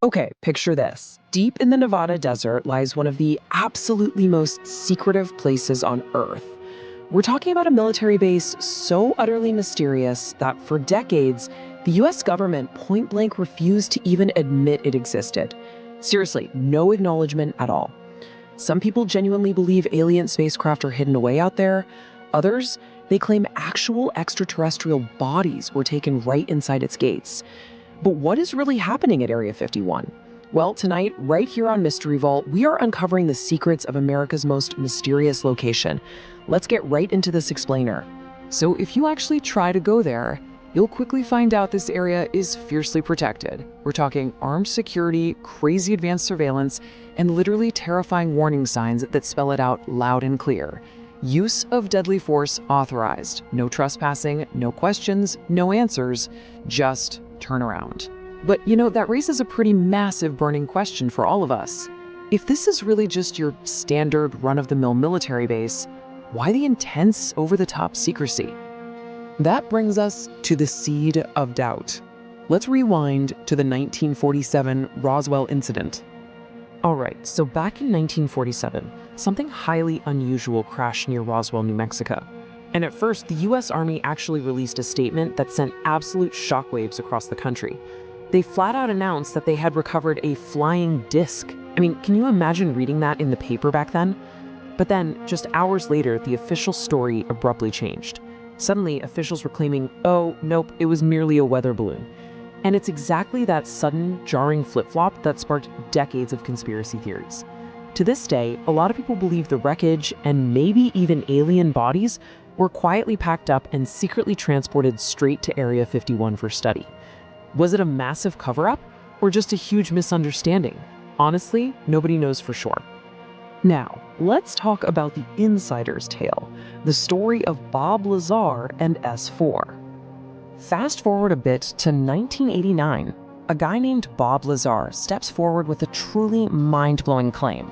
Okay, picture this. Deep in the Nevada desert lies one of the absolutely most secretive places on Earth. We're talking about a military base so utterly mysterious that for decades, the US government point blank refused to even admit it existed. Seriously, no acknowledgement at all. Some people genuinely believe alien spacecraft are hidden away out there. Others, they claim actual extraterrestrial bodies were taken right inside its gates. But what is really happening at Area 51? Well, tonight, right here on Mystery Vault, we are uncovering the secrets of America's most mysterious location. Let's get right into this explainer. So if you actually try to go there, you'll quickly find out this area is fiercely protected. We're talking armed security, crazy advanced surveillance, and literally terrifying warning signs that spell it out loud and clear. Use of deadly force authorized. No trespassing, no questions, no answers, just turn around. But that raises a pretty massive burning question for all of us. If this is really just your standard run-of-the-mill military base, why the intense, over-the-top secrecy? That brings us to the seed of doubt. Let's rewind to the 1947 Roswell incident. All right, so back in 1947, something highly unusual crashed near Roswell, New Mexico. And at first, the US Army actually released a statement that sent absolute shockwaves across the country. They flat out announced that they had recovered a flying disc. I mean, can you imagine reading that in the paper back then? But then, just hours later, the official story abruptly changed. Suddenly, officials were claiming, oh, nope, it was merely a weather balloon. And it's exactly that sudden, jarring flip-flop that sparked decades of conspiracy theories. To this day, a lot of people believe the wreckage, and maybe even alien bodies, were quietly packed up and secretly transported straight to Area 51 for study. Was it a massive cover-up, or just a huge misunderstanding? Honestly, nobody knows for sure. Now, let's talk about the insider's tale, the story of Bob Lazar and S4. Fast forward a bit to 1989. A guy named Bob Lazar steps forward with a truly mind-blowing claim.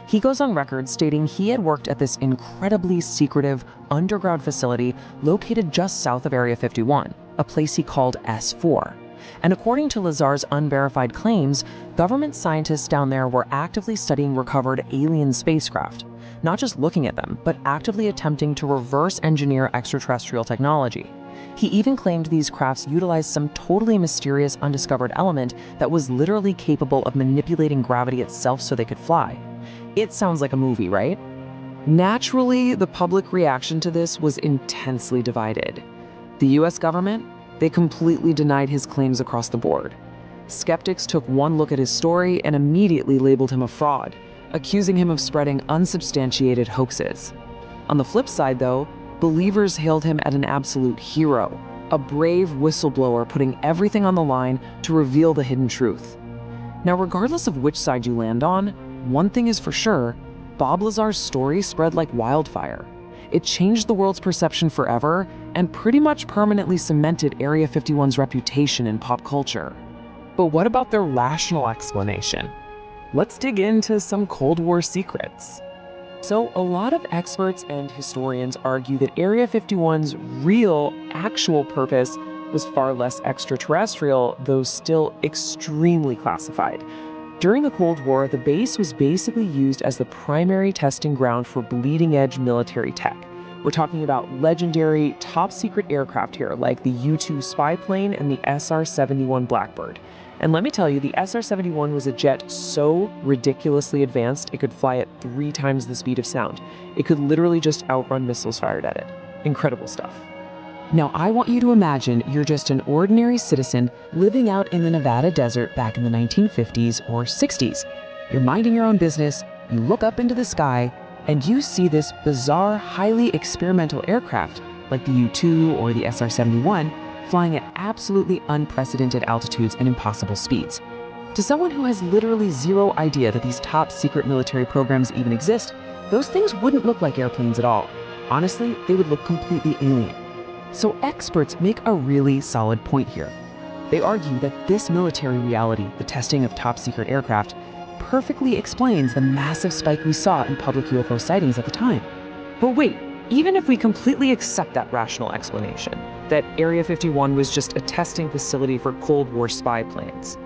He goes on record stating he had worked at this incredibly secretive underground facility located just south of Area 51, a place he called S4. And according to Lazar's unverified claims, government scientists down there were actively studying recovered alien spacecraft, not just looking at them, but actively attempting to reverse engineer extraterrestrial technology. He even claimed these crafts utilized some totally mysterious undiscovered element that was literally capable of manipulating gravity itself so they could fly. It sounds like a movie, right? Naturally, the public reaction to this was intensely divided. The US government, they completely denied his claims across the board. Skeptics took one look at his story and immediately labeled him a fraud, accusing him of spreading unsubstantiated hoaxes. On the flip side, though, believers hailed him as an absolute hero, a brave whistleblower putting everything on the line to reveal the hidden truth. Now, regardless of which side you land on, one thing is for sure, Bob Lazar's story spread like wildfire. It changed the world's perception forever and pretty much permanently cemented Area 51's reputation in pop culture. But what about their rational explanation? Let's dig into some Cold War secrets. So, a lot of experts and historians argue that Area 51's real, actual purpose was far less extraterrestrial, though still extremely classified. During the Cold War, the base was basically used as the primary testing ground for bleeding-edge military tech. We're talking about legendary, top-secret aircraft here, like the U-2 spy plane and the SR-71 Blackbird. And let me tell you, the SR-71 was a jet so ridiculously advanced it could fly at 3 times the speed of sound. It could literally just outrun missiles fired at it. Incredible stuff. Now, I want you to imagine you're just an ordinary citizen living out in the Nevada desert back in the 1950s or 60s. You're minding your own business, you look up into the sky, and you see this bizarre, highly experimental aircraft, like the U-2 or the SR-71, flying at absolutely unprecedented altitudes and impossible speeds. To someone who has literally zero idea that these top-secret military programs even exist, those things wouldn't look like airplanes at all. Honestly, they would look completely alien. So experts make a really solid point here. They argue that this military reality, the testing of top-secret aircraft, perfectly explains the massive spike we saw in public UFO sightings at the time. But wait, even if we completely accept that rational explanation, that Area 51 was just a testing facility for Cold War spy planes,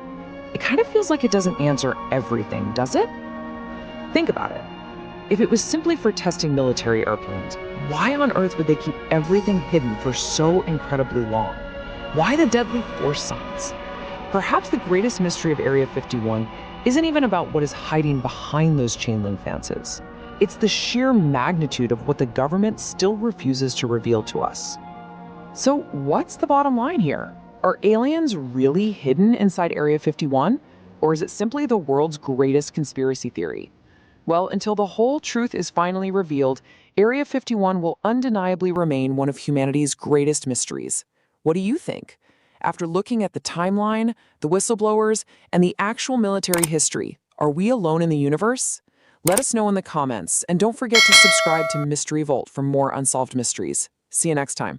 it kind of feels like it doesn't answer everything, does it? Think about it. If it was simply for testing military airplanes, why on earth would they keep everything hidden for so incredibly long? Why the deadly force signs? Perhaps the greatest mystery of Area 51 isn't even about what is hiding behind those chain link fences. It's the sheer magnitude of what the government still refuses to reveal to us. So, what's the bottom line here? Are aliens really hidden inside Area 51? Or is it simply the world's greatest conspiracy theory? Well, until the whole truth is finally revealed, Area 51 will undeniably remain one of humanity's greatest mysteries. What do you think? After looking at the timeline, the whistleblowers, and the actual military history, are we alone in the universe? Let us know in the comments, and don't forget to subscribe to Mystery Vault for more unsolved mysteries. See you next time.